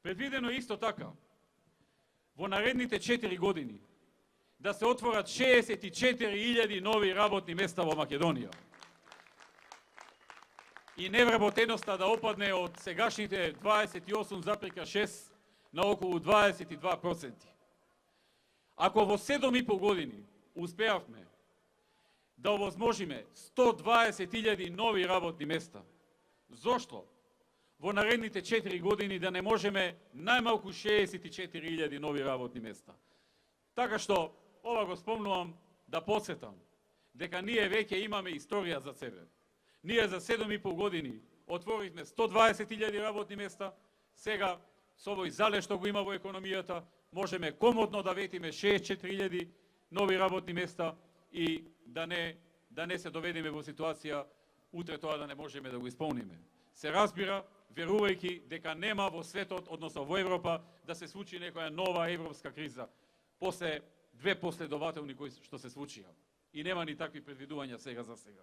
Предвидено е исто така во наредните 4 години да се отворат 64.000 нови работни места во Македонија. И невработеноста да опадне од сегашните 28,6 на околу 22%. Ако во 7,5 години успеавме да овозможиме 120.000 нови работни места, зошто во наредните 4 години да не можеме најмалку 64.000 нови работни места? Така што, ова го спомнувам да подсетам, дека ние веќе имаме историја за себе. Ние за 7,5 години отворивме 120.000 работни места, сега со овој залез што го има во економијата, можеме комотно да ветиме 64.000 нови работни места и да не се доведеме во ситуација утре тоа да не можеме да го исполниме. Се разбира, верувајќи дека нема во светот, односно во Европа, да се случи некоја нова европска криза после две последователни кои што се случија. И нема ни такви предвидувања сега за сега.